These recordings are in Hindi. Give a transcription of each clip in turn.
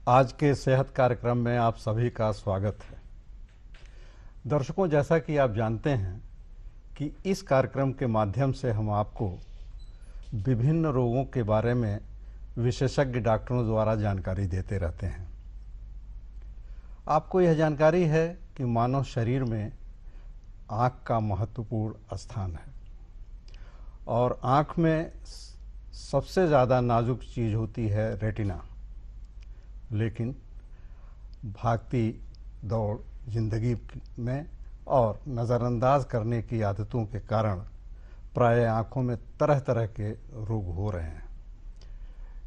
आज के सेहत कार्यक्रम में आप सभी का स्वागत है। दर्शकों, जैसा कि आप जानते हैं कि इस कार्यक्रम के माध्यम से हम आपको विभिन्न रोगों के बारे में विशेषज्ञ डॉक्टरों द्वारा जानकारी देते रहते हैं। आपको यह जानकारी है कि मानव शरीर में आँख का महत्वपूर्ण स्थान है और आँख में सबसे ज़्यादा नाजुक चीज़ होती है रेटिना। लेकिन भागती दौड़ जिंदगी में और नज़रअंदाज करने की आदतों के कारण प्रायः आँखों में तरह तरह के रोग हो रहे हैं,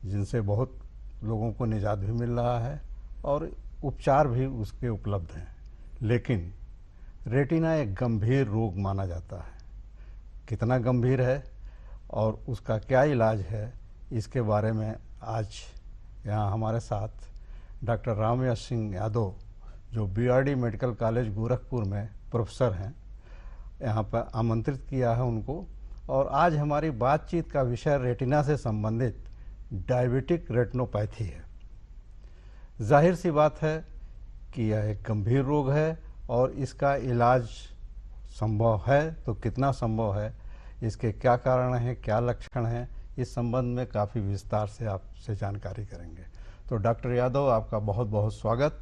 जिनसे बहुत लोगों को निजात भी मिल रहा है और उपचार भी उसके उपलब्ध हैं। लेकिन रेटिना एक गंभीर रोग माना जाता है। कितना गंभीर है और उसका क्या इलाज है, इसके बारे में आज यहाँ हमारे साथ डॉक्टर रामयश सिंह यादव, जो बीआरडी मेडिकल कॉलेज गोरखपुर में प्रोफेसर हैं, यहाँ पर आमंत्रित किया है उनको। और आज हमारी बातचीत का विषय रेटिना से संबंधित डायबिटिक रेटिनोपैथी है। जाहिर सी बात है कि यह एक गंभीर रोग है और इसका इलाज संभव है तो कितना संभव है, इसके क्या कारण हैं, क्या लक्षण हैं, इस संबंध में काफ़ी विस्तार से आपसे जानकारी करेंगे। तो डॉक्टर यादव, आपका बहुत बहुत स्वागत।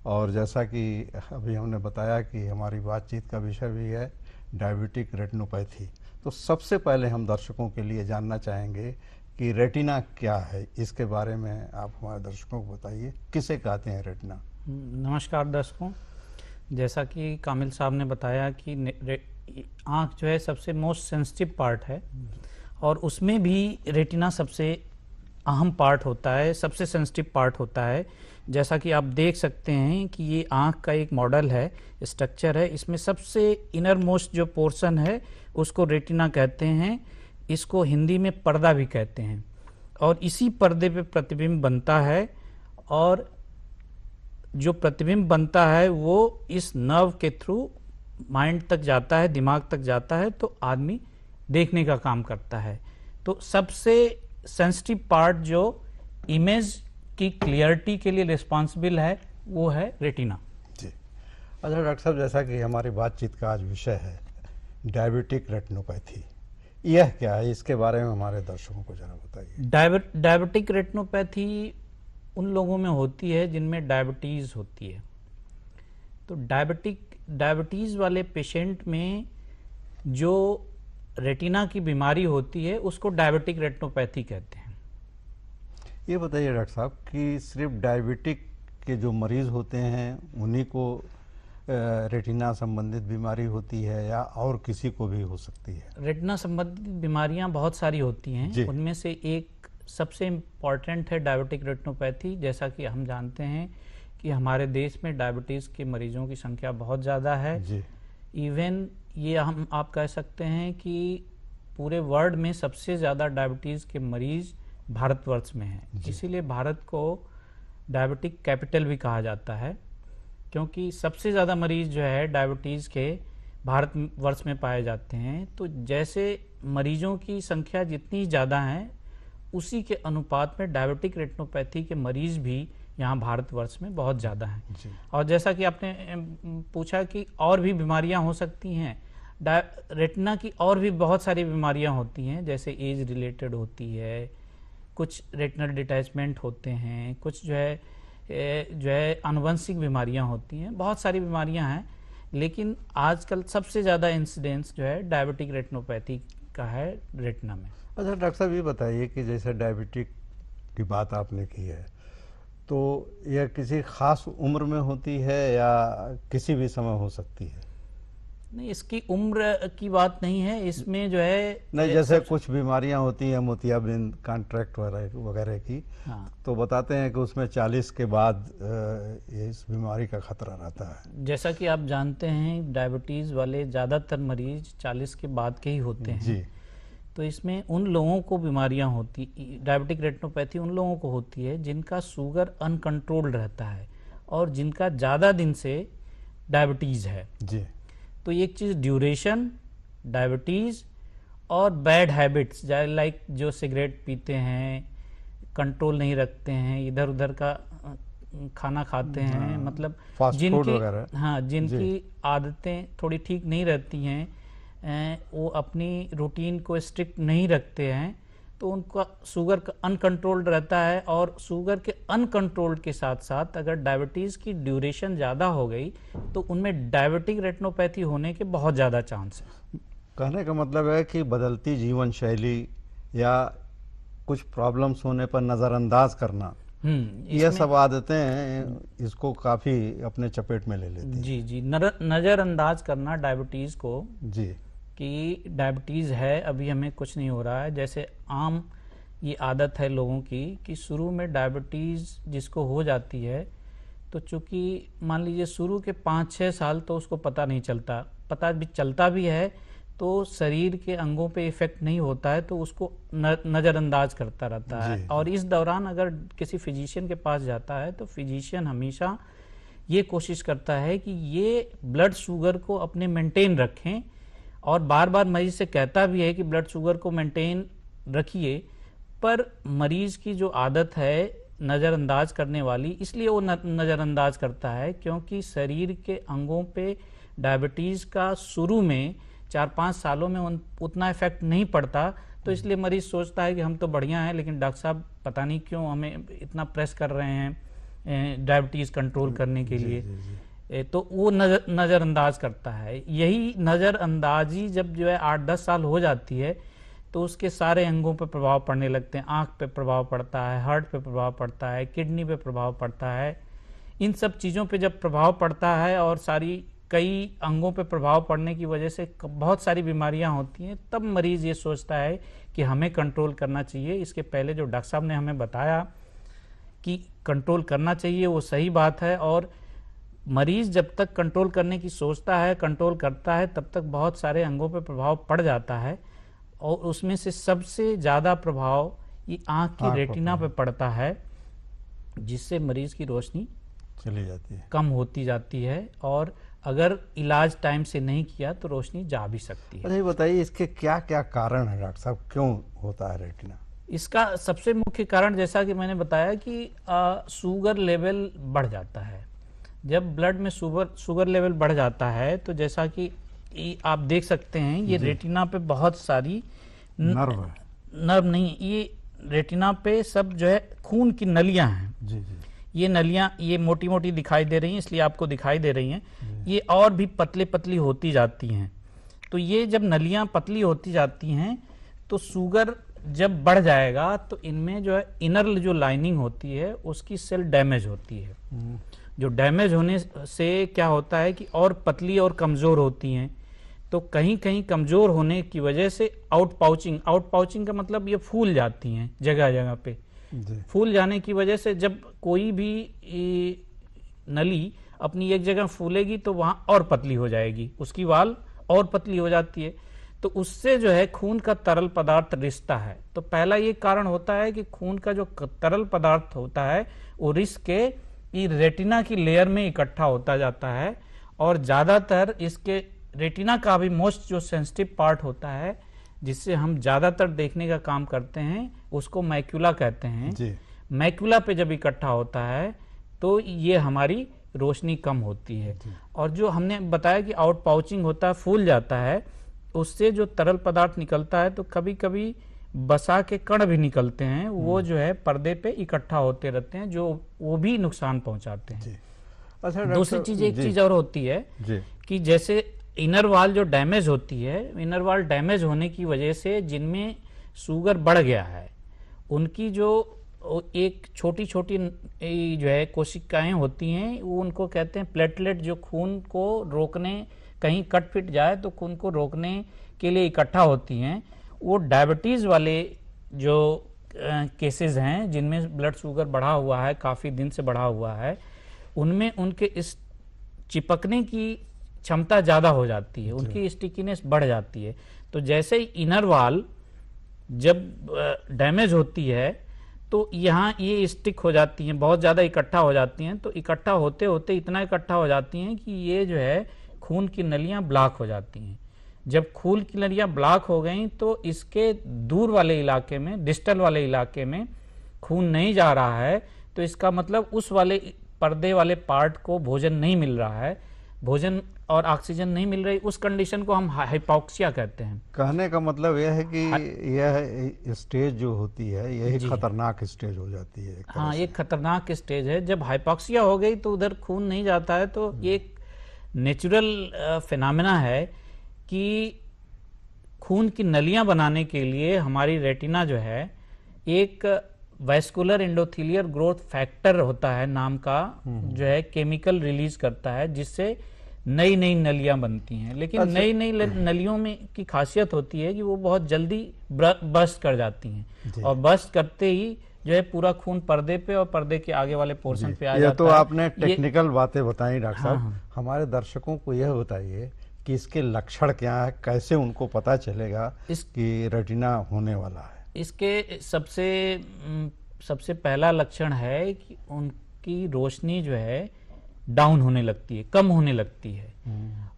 और जैसा कि अभी हमने बताया कि हमारी बातचीत का विषय भी है डायबिटिक रेटिनोपैथी, तो सबसे पहले हम दर्शकों के लिए जानना चाहेंगे कि रेटिना क्या है। इसके बारे में आप हमारे दर्शकों को बताइए, किसे कहते हैं रेटिना। नमस्कार दर्शकों, जैसा कि कामिल साहब ने बताया कि आँख जो है सबसे मोस्ट सेंसिटिव पार्ट है और उसमें भी रेटिना सबसे अहम पार्ट होता है, सबसे सेंसिटिव पार्ट होता है। जैसा कि आप देख सकते हैं कि ये आँख का एक मॉडल है, स्ट्रक्चर है। इसमें सबसे इनर मोस्ट जो पोर्शन है उसको रेटिना कहते हैं। इसको हिंदी में पर्दा भी कहते हैं और इसी पर्दे पे प्रतिबिंब बनता है और जो प्रतिबिंब बनता है वो इस नर्व के थ्रू माइंड तक जाता है, दिमाग तक जाता है, तो आदमी देखने का काम करता है। तो सबसे सेंसिटिव पार्ट जो इमेज की क्लियरिटी के लिए रिस्पॉन्सिबल है वो है रेटिना। जी। अच्छा डॉक्टर साहब, जैसा कि हमारी बातचीत का आज विषय है डायबिटिक रेटिनोपैथी, यह क्या है, इसके बारे में हमारे दर्शकों को जरा बताइए। डायबिटिक रेटिनोपैथी उन लोगों में होती है जिनमें डायबिटीज़ होती है। तो डायबिटीज़ वाले पेशेंट में जो रेटिना की बीमारी होती है उसको डायबिटिक रेटिनोपैथी कहते हैं। ये बताइए डॉक्टर साहब कि सिर्फ डायबिटिक के जो मरीज़ होते हैं उन्हीं को रेटिना संबंधित बीमारी होती है या और किसी को भी हो सकती है? रेटिना संबंधित बीमारियां बहुत सारी होती हैं, उनमें से एक सबसे इम्पॉर्टेंट है डायबिटिक रेटिनोपैथी। जैसा कि हम जानते हैं कि हमारे देश में डायबिटीज़ के मरीजों की संख्या बहुत ज़्यादा है जी। इवन ये आप कह सकते हैं कि पूरे वर्ल्ड में सबसे ज़्यादा डायबिटीज़ के मरीज़ भारतवर्ष में हैं। इसीलिए भारत को डायबिटिक कैपिटल भी कहा जाता है, क्योंकि सबसे ज़्यादा मरीज़ जो है डायबिटीज़ के भारतवर्ष में पाए जाते हैं। तो जैसे मरीजों की संख्या जितनी ज़्यादा है उसी के अनुपात में डायबिटिक रेटिनोपैथी के मरीज़ भी यहाँ भारतवर्ष में बहुत ज़्यादा हैं। और जैसा कि आपने पूछा कि और भी बीमारियाँ हो सकती हैं, रेटिना की और भी बहुत सारी बीमारियाँ होती हैं, जैसे एज रिलेटेड होती है, कुछ रेटिनल डिटैचमेंट होते हैं, कुछ जो है आनुवंशिक बीमारियाँ होती हैं, बहुत सारी बीमारियाँ हैं। लेकिन आजकल सबसे ज़्यादा इंसिडेंस जो है डायबिटिक रेटिनोपैथी का है रेटिना में। अच्छा डॉक्टर साहब, ये बताइए कि जैसे डायबिटिक की बात आपने की है, तो यह किसी खास उम्र में होती है या किसी भी समय हो सकती है? नहीं, इसकी उम्र की बात नहीं है, इसमें जो है नहीं, जैसे कुछ बीमारियां होती हैं मोतियाबिंद, कॉन्ट्रैक्ट वगैरह की, हाँ। तो बताते हैं कि उसमें 40 के बाद इस बीमारी का खतरा रहता है। जैसा कि आप जानते हैं डायबिटीज़ वाले ज़्यादातर मरीज 40 के बाद के ही होते हैं जी। तो इसमें उन लोगों को बीमारियां होती, डायबिटिक रेटिनोपैथी उन लोगों को होती है जिनका शुगर अनकंट्रोल्ड रहता है और जिनका ज़्यादा दिन से डायबिटीज़ है जी। तो एक चीज़ ड्यूरेशन, डायबिटीज़ और बैड हैबिट्स, लाइक जो सिगरेट पीते हैं, कंट्रोल नहीं रखते हैं, इधर उधर का खाना खाते हैं, मतलब फास्ट फूड वगैरह, हाँ, जिनकी आदतें थोड़ी ठीक नहीं रहती हैं, वो अपनी रूटीन को स्ट्रिक्ट नहीं रखते हैं, तो उनका शुगर का अनकंट्रोल्ड रहता है। और शुगर के अनकंट्रोल्ड के साथ साथ अगर डायबिटीज़ की ड्यूरेशन ज़्यादा हो गई तो उनमें डायबिटिक रेटिनोपैथी होने के बहुत ज़्यादा चांस है। कहने का मतलब है कि बदलती जीवन शैली या कुछ प्रॉब्लम्स होने पर नज़रअंदाज करना, यह सब आदतें इसको काफ़ी अपने चपेट में ले लेती हैं। जी जी, नज़रअंदाज करना डायबिटीज़ को, जी, कि डायबिटीज़ है, अभी हमें कुछ नहीं हो रहा है। जैसे आम ये आदत है लोगों की कि शुरू में डायबिटीज़ जिसको हो जाती है, तो चूँकि मान लीजिए शुरू के 5-6 साल तो उसको पता नहीं चलता, पता भी चलता भी है तो शरीर के अंगों पे इफ़ेक्ट नहीं होता है, तो उसको नज़रअंदाज करता रहता है। और इस दौरान अगर किसी फिजिशियन के पास जाता है तो फिजिशियन हमेशा ये कोशिश करता है कि ये ब्लड शुगर को अपने मेंटेन रखें, और बार बार मरीज से कहता भी है कि ब्लड शुगर को मेंटेन रखिए, पर मरीज की जो आदत है नज़रअंदाज करने वाली, इसलिए वो नज़रअंदाज करता है क्योंकि शरीर के अंगों पे डायबिटीज़ का शुरू में 4-5 सालों में उतना इफेक्ट नहीं पड़ता, तो इसलिए मरीज सोचता है कि हम तो बढ़िया हैं, लेकिन डॉक्टर साहब पता नहीं क्यों हमें इतना प्रेस कर रहे हैं डायबिटीज़ कंट्रोल करने के लिए। तो वो नज़रअंदाज करता है। यही नज़रअंदाजी जब जो है 8-10 साल हो जाती है तो उसके सारे अंगों पर प्रभाव पड़ने लगते हैं। आँख पे प्रभाव पड़ता है, हार्ट पे प्रभाव पड़ता है, किडनी पे प्रभाव पड़ता है। इन सब चीज़ों पे जब प्रभाव पड़ता है और कई अंगों पे प्रभाव पड़ने की वजह से बहुत सारी बीमारियां होती हैं, तब मरीज़ ये सोचता है कि हमें कंट्रोल करना चाहिए। इसके पहले जो डॉक्टर साहब ने हमें बताया कि कंट्रोल करना चाहिए, वो सही बात है। और मरीज़ जब तक कंट्रोल करने की सोचता है, कंट्रोल करता है, तब तक बहुत सारे अंगों पे प्रभाव पड़ जाता है, और उसमें से सबसे ज़्यादा प्रभाव ये आँख की रेटिना पे पड़ता है, जिससे मरीज़ की रोशनी चली जाती है, कम होती जाती है, और अगर इलाज टाइम से नहीं किया तो रोशनी जा भी सकती है। अच्छा, ये बताइए इसके क्या क्या कारण है डॉक्टर साहब, क्यों होता है रेटिना? इसका सबसे मुख्य कारण जैसा कि मैंने बताया कि शुगर लेवल बढ़ जाता है। जब ब्लड में शुगर लेवल बढ़ जाता है तो जैसा कि आप देख सकते हैं, ये रेटिना पे बहुत सारी नर्व नहीं, ये रेटिना पे सब जो है खून की नलियां हैं। जी जी, ये नलियां ये मोटी मोटी दिखाई दे रही हैं, इसलिए आपको दिखाई दे रही हैं। ये और भी पतली पतली होती जाती हैं। तो ये जब नलियां पतली होती जाती हैं तो शुगर जब बढ़ जाएगा तो इनमें जो है इनर जो लाइनिंग होती है उसकी सेल डैमेज होती है। जो डैमेज होने से क्या होता है कि और पतली और कमज़ोर होती हैं। तो कहीं कहीं कमज़ोर होने की वजह से आउट पाउचिंग का मतलब ये फूल जाती हैं जगह जगह पे। फूल जाने की वजह से जब कोई भी नली अपनी एक जगह फूलेगी तो वहाँ और पतली हो जाएगी, उसकी वाल और पतली हो जाती है, तो उससे जो है खून का तरल पदार्थ रिसता है। तो पहला ये कारण होता है कि खून का जो तरल पदार्थ होता है वो रिस के रेटिना की लेयर में इकट्ठा होता जाता है, और ज़्यादातर इसके रेटिना का भी मोस्ट जो सेंसिटिव पार्ट होता है जिससे हम ज़्यादातर देखने का काम करते हैं उसको मैक्यूला कहते हैं। मैक्यूला पे जब इकट्ठा होता है तो ये हमारी रोशनी कम होती है। और जो हमने बताया कि आउट पाउचिंग होता है, फूल जाता है, उससे जो तरल पदार्थ निकलता है तो कभी कभी बसा के कण भी निकलते हैं, वो जो है पर्दे पे इकट्ठा होते रहते हैं, जो वो भी नुकसान पहुंचाते हैं। अच्छा, दूसरी चीज एक चीज और होती है कि जैसे इनर वाल जो डैमेज होती है, इनर वाल डैमेज होने की वजह से जिनमें शुगर बढ़ गया है उनकी जो एक छोटी छोटी जो है कोशिकाएं होती हैं, वो उनको कहते हैं प्लेटलेट, जो खून को रोकने, कहीं कट फिट जाए तो खून को रोकने के लिए इकट्ठा होती हैं। वो डायबिटीज़ वाले जो केसेस हैं जिनमें ब्लड शुगर बढ़ा हुआ है, काफ़ी दिन से बढ़ा हुआ है, उनमें उनके इस चिपकने की क्षमता ज़्यादा हो जाती है, उनकी स्टिकीनेस बढ़ जाती है। तो जैसे ही इनर वाल जब डैमेज होती है तो यहाँ ये स्टिक हो जाती हैं, बहुत ज़्यादा इकट्ठा हो जाती हैं। तो इकट्ठा होते होते इतना इकट्ठा हो जाती हैं कि ये जो है खून की नलियाँ ब्लॉक हो जाती हैं। जब खून की नलियाँ ब्लॉक हो गई तो इसके दूर वाले इलाके में, डिस्टल वाले इलाके में खून नहीं जा रहा है, तो इसका मतलब उस वाले पर्दे वाले पार्ट को भोजन नहीं मिल रहा है, भोजन और ऑक्सीजन नहीं मिल रही, उस कंडीशन को हम हाइपोक्सिया कहते हैं। कहने का मतलब यह है कि यह स्टेज जो होती है यही खतरनाक स्टेज हो जाती है। हाँ, एक खतरनाक स्टेज है। जब हाइपोक्सिया हो गई तो उधर खून नहीं जाता है, तो एक नेचुरल फिनोमेना है कि खून की नलियां बनाने के लिए हमारी रेटिना जो है एक वैस्कुलर एंडोथेलियल ग्रोथ फैक्टर होता है नाम का, जो है केमिकल रिलीज करता है, जिससे नई नई नलियां बनती हैं। लेकिन नई नई नलियों में की खासियत होती है कि वो बहुत जल्दी बस्ट कर जाती हैं, और बस्ट करते ही जो है पूरा खून पर्दे पे और पर्दे के आगे वाले पोर्शन पे आ जाता है। ये तो आपने टेक्निकल बातें बताई डॉक्टर साहब। हमारे दर्शकों को यह बताइए कि इसके लक्षण क्या है, कैसे उनको पता चलेगा कि रेटिना होने वाला है? इसके सबसे पहला लक्षण है कि उनकी रोशनी जो है डाउन होने लगती है, कम होने लगती है,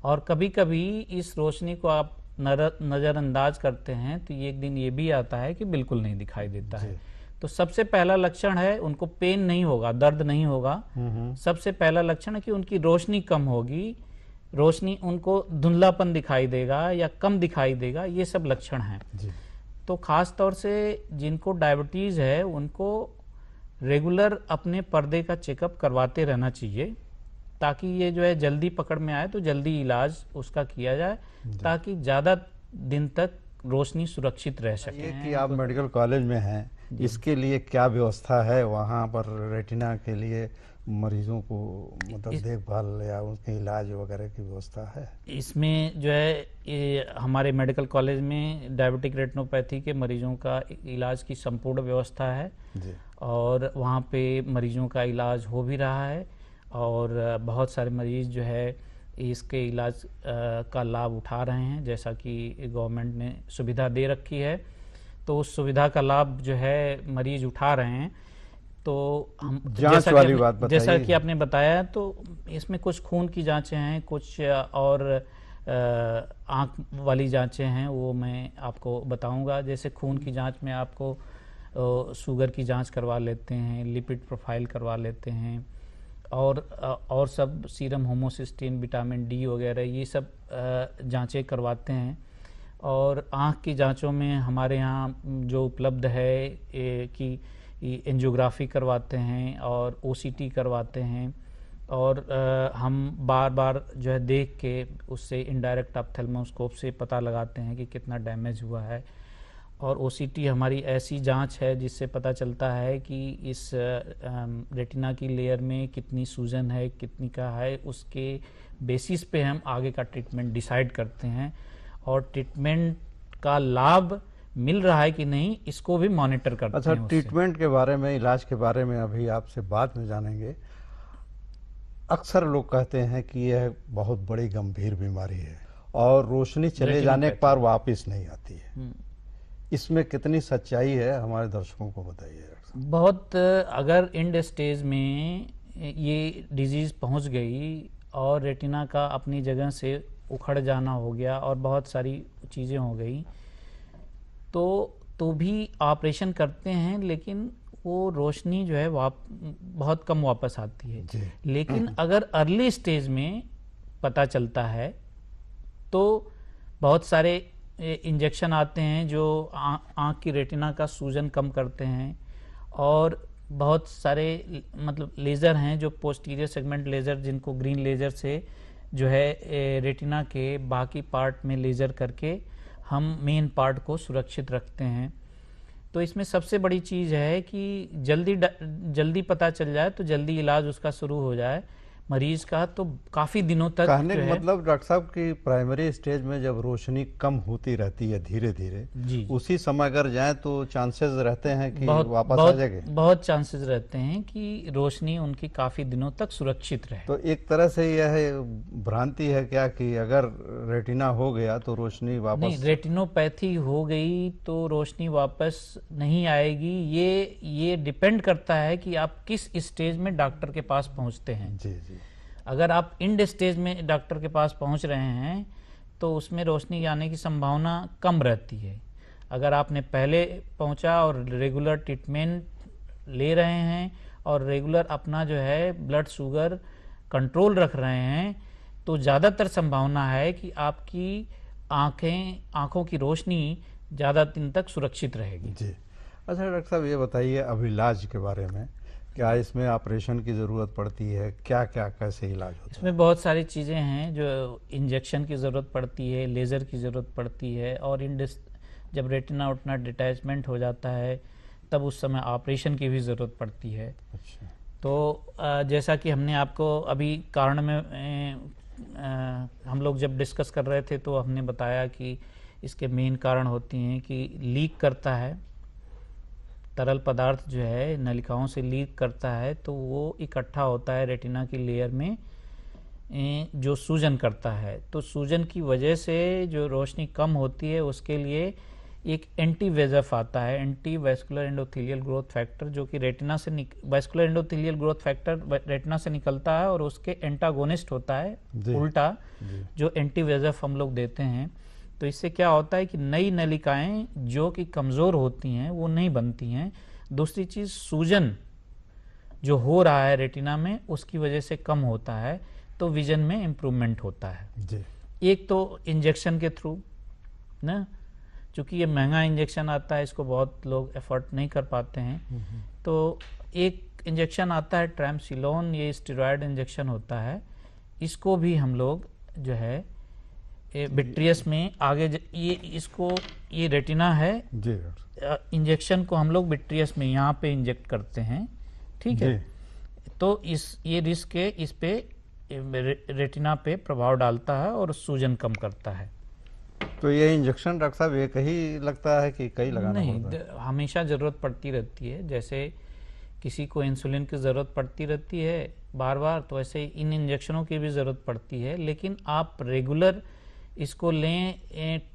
और कभी कभी इस रोशनी को आप नज़रअंदाज करते हैं तो एक दिन ये भी आता है कि बिल्कुल नहीं दिखाई देता है। तो सबसे पहला लक्षण है, उनको पेन नहीं होगा, दर्द नहीं होगा। सबसे पहला लक्षण है कि उनकी रोशनी कम होगी, रोशनी उनको धुंधलापन दिखाई देगा या कम दिखाई देगा, ये सब लक्षण हैं। तो खास तौर से जिनको डायबिटीज़ है उनको रेगुलर अपने पर्दे का चेकअप करवाते रहना चाहिए, ताकि ये जो है जल्दी पकड़ में आए तो जल्दी इलाज उसका किया जाए, ताकि ज़्यादा दिन तक रोशनी सुरक्षित रह सके। ये कि आप मेडिकल कॉलेज में हैं, इसके लिए क्या व्यवस्था है वहाँ पर? रेटिना के लिए मरीजों को मतलब देखभाल या उनके इलाज वगैरह की व्यवस्था है? इसमें जो है ये हमारे मेडिकल कॉलेज में डायबिटिक रेटिनोपैथी के मरीजों का इलाज की संपूर्ण व्यवस्था है जी। और वहाँ पे मरीजों का इलाज हो भी रहा है, और बहुत सारे मरीज जो है इसके इलाज का लाभ उठा रहे हैं, जैसा कि गवर्नमेंट ने सुविधा दे रखी है, तो उस सुविधा का लाभ जो है मरीज उठा रहे हैं। तो हम जैसा कि आपने बताया, तो इसमें कुछ खून की जांचें हैं, कुछ और आँख वाली जांचें हैं, वो मैं आपको बताऊंगा। जैसे खून की जांच में आपको शुगर की जांच करवा लेते हैं, लिपिड प्रोफाइल करवा लेते हैं, और सब सीरम होमोसिस्टीन, विटामिन डी वगैरह ये सब जांचें करवाते हैं। और आँख की जांचों में हमारे यहाँ जो उपलब्ध है कि एंजियोग्राफी करवाते हैं और ओसीटी करवाते हैं, और हम बार बार जो है देख के उससे इनडायरेक्ट ऑप्थेल्मोस्कोप से पता लगाते हैं कि कितना डैमेज हुआ है। और ओसीटी हमारी ऐसी जांच है जिससे पता चलता है कि इस रेटिना की लेयर में कितनी सूजन है, कितनी का है, उसके बेसिस पे हम आगे का ट्रीटमेंट डिसाइड करते हैं, और ट्रीटमेंट का लाभ मिल रहा है कि नहीं इसको भी मॉनिटर करते हैं। अच्छा, ट्रीटमेंट के बारे में, इलाज के बारे में अभी आपसे बाद में जानेंगे। अक्सर लोग कहते हैं कि यह बहुत बड़ी गंभीर बीमारी है और रोशनी चले जाने पर वापस नहीं आती है, इसमें कितनी सच्चाई है, हमारे दर्शकों को बताइए। बहुत, अगर एंड स्टेज में ये डिजीज़ पहुंच गई और रेटिना का अपनी जगह से उखड़ जाना हो गया और बहुत सारी चीज़ें हो गई, तो भी ऑपरेशन करते हैं, लेकिन वो रोशनी जो है बहुत कम वापस आती है। लेकिन अगर अर्ली स्टेज में पता चलता है तो बहुत सारे इंजेक्शन आते हैं जो आँख की रेटिना का सूजन कम करते हैं, और बहुत सारे मतलब लेज़र हैं जो पोस्टीरियर सेगमेंट लेज़र, जिनको ग्रीन लेज़र से जो है रेटिना के बाकी पार्ट में लेज़र करके हम मेन पार्ट को सुरक्षित रखते हैं। तो इसमें सबसे बड़ी चीज़ है कि जल्दी पता चल जाए तो जल्दी इलाज उसका शुरू हो जाए मरीज का, तो काफ़ी दिनों तक। कहने का मतलब डॉक्टर साहब की प्राइमरी स्टेज में जब रोशनी कम होती रहती है धीरे धीरे, उसी समय अगर जाए तो चांसेस रहते हैं कि वापस आ जाएंगे। बहुत चांसेस रहते हैं कि रोशनी उनकी काफ़ी दिनों तक सुरक्षित रहे। तो एक तरह से यह भ्रांति है क्या कि अगर रेटिना हो गया तो रोशनी वापस नहीं, रेटिनोपैथी हो गई तो रोशनी वापस नहीं आएगी। ये डिपेंड करता है कि आप किस स्टेज में डॉक्टर के पास पहुंचते हैं। जी। अगर आप इंड स्टेज में डॉक्टर के पास पहुंच रहे हैं तो उसमें रोशनी आने की संभावना कम रहती है। अगर आपने पहले पहुंचा और रेगुलर ट्रीटमेंट ले रहे हैं और रेगुलर अपना जो है ब्लड शुगर कंट्रोल रख रहे हैं, तो ज़्यादातर संभावना है कि आपकी आँखों की रोशनी ज़्यादा दिन तक सुरक्षित रहेगी। जी। अच्छा डॉक्टर साहब, ये बताइए अब इलाज के बारे में, क्या इसमें ऑपरेशन की ज़रूरत पड़ती है, क्या क्या कैसे इलाज होता है? इसमें बहुत सारी चीज़ें हैं, जो इंजेक्शन की ज़रूरत पड़ती है, लेज़र की ज़रूरत पड़ती है, और जब रेटिना उतना डिटैचमेंट हो जाता है तब उस समय ऑपरेशन की भी ज़रूरत पड़ती है। अच्छा। तो जैसा कि हमने आपको अभी कारण में हम लोग जब डिस्कस कर रहे थे तो हमने बताया कि इसके मेन कारण होती हैं कि लीक करता है, तरल पदार्थ जो है नलिकाओं से लीक करता है, तो वो इकट्ठा होता है रेटिना की लेयर में, जो सूजन करता है। तो सूजन की वजह से जो रोशनी कम होती है उसके लिए एक एंटी वेजफ आता है, anti vascular endothelial growth factor, जो कि रेटिना से vascular endothelial growth factor retina से निकलता है और उसके एंटागोनिस्ट होता है उल्टा, जो एंटी वेजफ हम लोग देते हैं। तो इससे क्या होता है कि नई नलिकाएं जो कि कमज़ोर होती हैं वो नहीं बनती हैं। दूसरी चीज़, सूजन जो हो रहा है रेटिना में उसकी वजह से कम होता है, तो विजन में इम्प्रूवमेंट होता है जी। एक तो इंजेक्शन के थ्रू ना, चूँकि ये महंगा इंजेक्शन आता है, इसको बहुत लोग एफर्ट नहीं कर पाते हैं, तो एक इंजेक्शन आता है ट्रैमसिलोन, ये स्टेरॉयड इंजेक्शन होता है, इसको भी हम लोग जो है विट्रियस में आगे ये रेटिना है जी, इंजेक्शन को हम लोग विट्रियस में यहाँ पे इंजेक्ट करते हैं, ठीक है। तो ये रिस्क के इस पे रेटिना पे प्रभाव डालता है और सूजन कम करता है। तो ये इंजेक्शन डॉक्टर साहब एक ही लगता है कि कई लगाना नहीं, हमेशा ज़रूरत पड़ती रहती है। जैसे किसी को इंसुलिन की ज़रूरत पड़ती रहती है बार बार, तो ऐसे इन इंजेक्शनों की भी ज़रूरत पड़ती है, लेकिन आप रेगुलर इसको लें,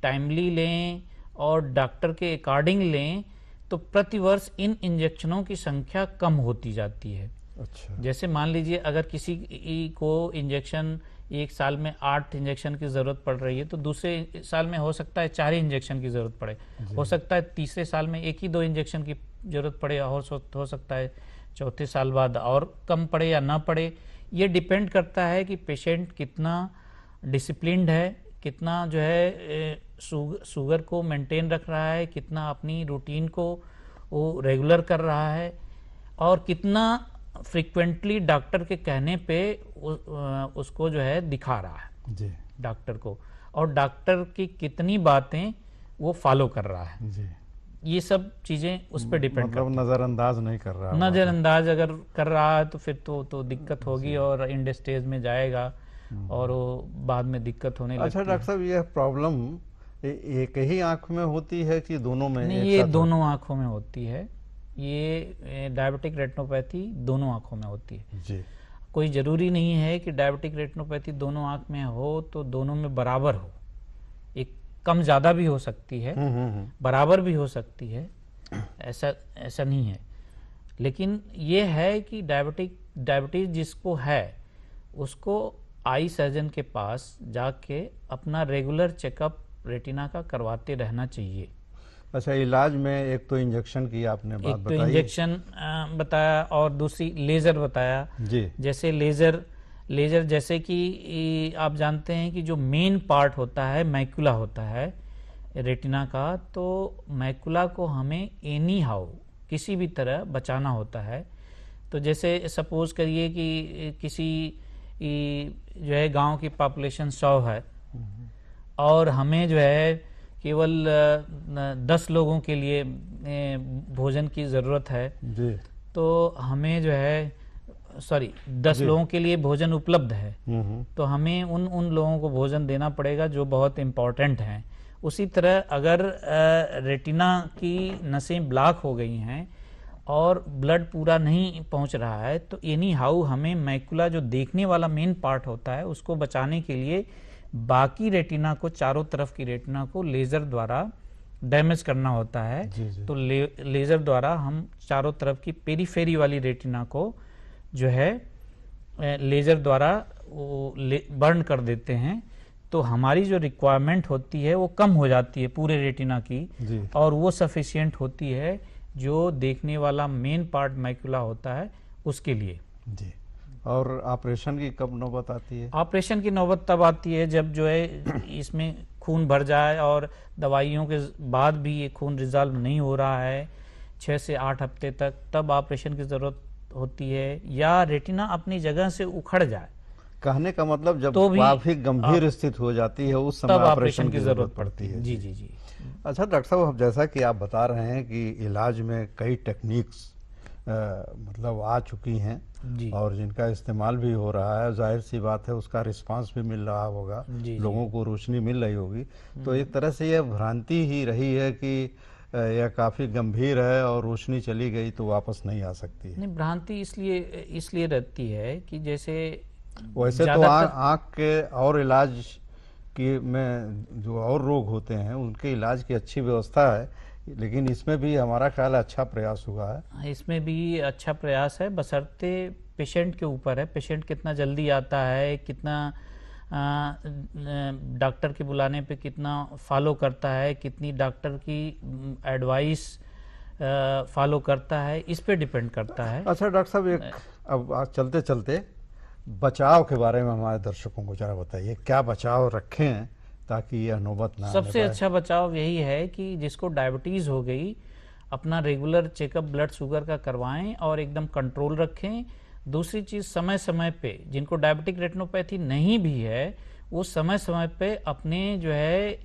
टाइमली लें और डॉक्टर के अकॉर्डिंग लें, तो प्रतिवर्ष इन इंजेक्शनों की संख्या कम होती जाती है। अच्छा। जैसे मान लीजिए अगर किसी को इंजेक्शन एक साल में 8 इंजेक्शन की ज़रूरत पड़ रही है, तो दूसरे साल में हो सकता है 4 इंजेक्शन की ज़रूरत पड़े, हो सकता है तीसरे साल में 1 ही 2 इंजेक्शन की ज़रूरत पड़े, और हो सकता है चौथे साल बाद और कम पड़े या ना पड़े। ये डिपेंड करता है कि पेशेंट कितना डिसिप्लिन्ड है, कितना जो है शुगर को मेंटेन रख रहा है, कितना अपनी रूटीन को वो रेगुलर कर रहा है, और कितना फ्रीक्वेंटली डॉक्टर के कहने पे उसको जो है दिखा रहा है जी डॉक्टर को, और डॉक्टर की कितनी बातें वो फॉलो कर रहा है जी। ये सब चीज़ें उस पर डिपेंड करती हैं। मतलब नज़रअंदाज नहीं कर रहा, नज़रअंदाज अगर कर रहा है तो फिर तो दिक्कत होगी और एंड स्टेज में जाएगा और वो बाद में दिक्कत होने लगती है। अच्छा डॉक्टर साहब, यह प्रॉब्लम एक ही आँख में होती है कि दोनों में? नहीं, ये दोनों आँखों में होती है। ये डायबिटिक रेटिनोपैथी दोनों आँखों में होती है जी। कोई ज़रूरी नहीं है कि डायबिटिक रेटिनोपैथी दोनों आँख में हो तो दोनों में बराबर हो, एक कम ज़्यादा भी हो सकती है, बराबर भी हो सकती है, ऐसा नहीं है। लेकिन ये है कि डायबिटीज़ जिसको है उसको आई सर्जन के पास जाके अपना रेगुलर चेकअप रेटिना का करवाते रहना चाहिए। अच्छा, इलाज में एक तो इंजेक्शन की आपने बात बताई, एक तो इंजेक्शन बताया और दूसरी लेज़र बताया जी। जैसे लेज़र जैसे कि आप जानते हैं कि जो मेन पार्ट होता है मैकुला होता है रेटिना का, तो मैकुला को हमें एनी हाउ किसी भी तरह बचाना होता है। तो जैसे सपोज करिए कि किसी जो है गांव की पॉपुलेशन 100 है और हमें जो है केवल 10 लोगों के लिए भोजन की ज़रूरत है जी। तो हमें जो है 10 लोगों के लिए भोजन उपलब्ध है, तो हमें उन लोगों को भोजन देना पड़ेगा जो बहुत इम्पोर्टेंट हैं। उसी तरह अगर रेटिना की नसें ब्लॉक हो गई हैं और ब्लड पूरा नहीं पहुंच रहा है, तो एनी हाउ हमें मैकुला जो देखने वाला मेन पार्ट होता है उसको बचाने के लिए बाकी रेटिना को, चारों तरफ की रेटिना को लेज़र द्वारा डैमेज करना होता है जी जी। तो लेज़र द्वारा हम चारों तरफ की पेरीफेरी वाली रेटिना को जो है लेज़र द्वारा बर्न कर देते हैं, तो हमारी जो रिक्वायरमेंट होती है वो कम हो जाती है पूरे रेटिना की जी। और वो सफिशिएंट होती है जो देखने वाला मेन पार्ट मैकुला होता है उसके लिए। जी। और ऑपरेशन की कब नौबत आती है? ऑपरेशन की नौबत तब आती है जब जो है इसमें खून भर जाए और दवाइयों के बाद भी ये खून रिजॉल्व नहीं हो रहा है 6 से 8 हफ्ते तक, तब ऑपरेशन की ज़रूरत होती है, या रेटिना अपनी जगह से उखड़ जाए। कहने का मतलब जब तो भी काफी गंभीर स्थिति हो जाती है उस समय ऑपरेशन की जरूरत पड़ती है। जी जी जी। अच्छा डॉक्टर साहब, अब जैसा कि आप बता रहे हैं कि इलाज में कई टेक्निक्स मतलब आ चुकी हैं जी। और जिनका इस्तेमाल भी हो रहा है, जाहिर सी बात है उसका रिस्पांस भी मिल रहा होगा, लोगों को रोशनी मिल रही होगी, तो एक तरह से यह भ्रांति ही रही है कि यह काफ़ी गंभीर है और रोशनी चली गई तो वापस नहीं आ सकती है। नहीं, भ्रांति इसलिए रहती है कि जैसे वैसे तो आँख के और इलाज की में जो और रोग होते हैं उनके इलाज की अच्छी व्यवस्था है, लेकिन इसमें भी हमारा ख्याल अच्छा प्रयास हुआ है। इसमें भी अच्छा प्रयास है, बशर्ते पेशेंट के ऊपर है, पेशेंट कितना जल्दी आता है, कितना डॉक्टर के बुलाने पे कितना फॉलो करता है, कितनी डॉक्टर की एडवाइस फॉलो करता है, इस पे डिपेंड करता है। अच्छा डॉक्टर साहब, एक अब चलते चलते बचाव के बारे में हमारे दर्शकों को जरा बताइए, क्या बचाव रखें ताकि यह नौबत ना आने पाए? सबसे अच्छा बचाव यही है कि जिसको डायबिटीज़ हो गई अपना रेगुलर चेकअप ब्लड शुगर का करवाएं और एकदम कंट्रोल रखें। दूसरी चीज़, समय समय पे जिनको डायबिटिक रेटिनोपैथी नहीं भी है वो समय समय पे अपने जो है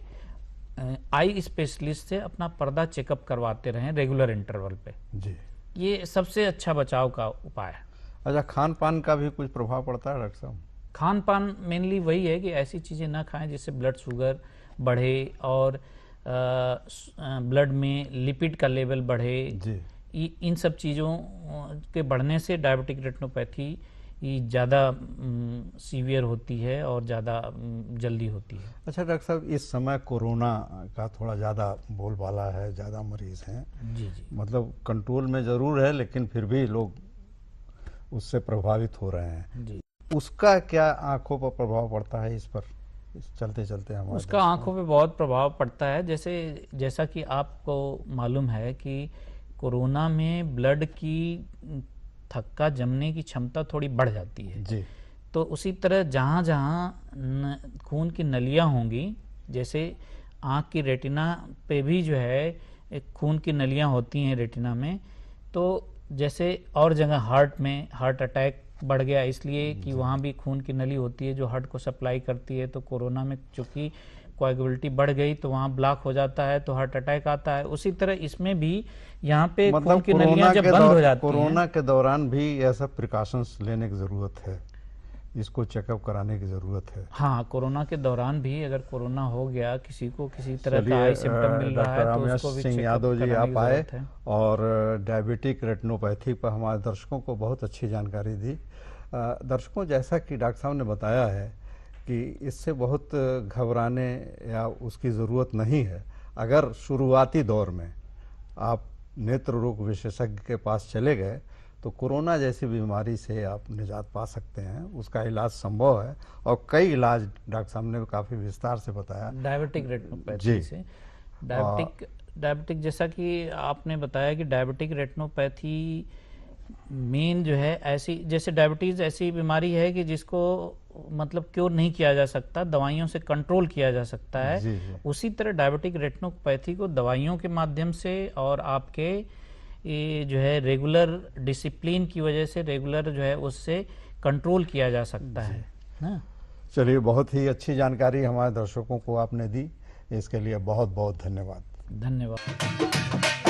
आई स्पेशलिस्ट से अपना पर्दा चेकअप करवाते रहें रेगुलर इंटरवल पे। जी, ये सबसे अच्छा बचाव का उपाय है। अच्छा, खान पान का भी कुछ प्रभाव पड़ता है डॉक्टर साहब? खान पान मेनली वही है कि ऐसी चीज़ें ना खाएं जिससे ब्लड शुगर बढ़े और ब्लड में लिपिड का लेवल बढ़े। जी। इन सब चीज़ों के बढ़ने से डायबिटिक रेटिनोपैथी ज़्यादा सीवियर होती है और ज़्यादा जल्दी होती है। अच्छा डॉक्टर साहब, इस समय कोरोना का थोड़ा ज़्यादा बोलबाला है, ज़्यादा मरीज़ हैं। जी जी। मतलब कंट्रोल में ज़रूर है लेकिन फिर भी लोग उससे प्रभावित हो रहे हैं। जी। उसका क्या आंखों पर प्रभाव पड़ता है? इस पर चलते चलते हमारे उसका आंखों पे बहुत प्रभाव पड़ता है। जैसा कि आपको मालूम है कि कोरोना में ब्लड की थक्का जमने की क्षमता थोड़ी बढ़ जाती है जी। तो उसी तरह जहाँ जहाँ खून की नलियाँ होंगी, जैसे आँख की रेटिना पे भी जो है एक खून की नलियाँ होती हैं रेटिना में, तो जैसे और जगह हार्ट अटैक बढ़ गया इसलिए कि वहाँ भी खून की नली होती है जो हार्ट को सप्लाई करती है, तो कोरोना में चूँकि कोएगुलेबिलिटी बढ़ गई तो वहाँ ब्लॉक हो जाता है तो हार्ट अटैक आता है। उसी तरह इसमें भी यहाँ पे मतलब खून की नलियाँ जब बंद हो जाती हैं, कोरोना के दौरान भी ऐसा प्रिकॉशंस लेने की ज़रूरत है, इसको चेकअप कराने की ज़रूरत है। हाँ, कोरोना के दौरान भी अगर कोरोना हो गया, किसी को किसी तरह का आई सिम्टम मिल रहा है तो उसको भी सिंह यादव जी आप आए और डायबिटिक रेटिनोपैथी पर हमारे दर्शकों को बहुत अच्छी जानकारी दी। दर्शकों, जैसा कि डॉक्टर साहब ने बताया है कि इससे बहुत घबराने या उसकी ज़रूरत नहीं है। अगर शुरुआती दौर में आप नेत्र रोग विशेषज्ञ के पास चले गए तो कोरोना जैसी बीमारी से आप निजात पा सकते हैं, उसका इलाज संभव है और कई इलाज डॉक्टर साहब ने काफ़ी विस्तार से बताया डायबिटिक रेटिनोपैथी से। डायबिटिक जैसा कि आपने बताया कि डायबिटिक रेटिनोपैथी मेन जो है ऐसी, जैसे डायबिटीज़ ऐसी बीमारी है कि जिसको मतलब क्योर नहीं किया जा सकता, दवाइयों से कंट्रोल किया जा सकता है। जी जी। उसी तरह डायबिटिक रेटिनोपैथी को दवाइयों के माध्यम से और आपके ये जो है रेगुलर डिसिप्लिन की वजह से रेगुलर जो है उससे कंट्रोल किया जा सकता है ना। चलिए, बहुत ही अच्छी जानकारी हमारे दर्शकों को आपने दी, इसके लिए बहुत बहुत धन्यवाद। धन्यवाद।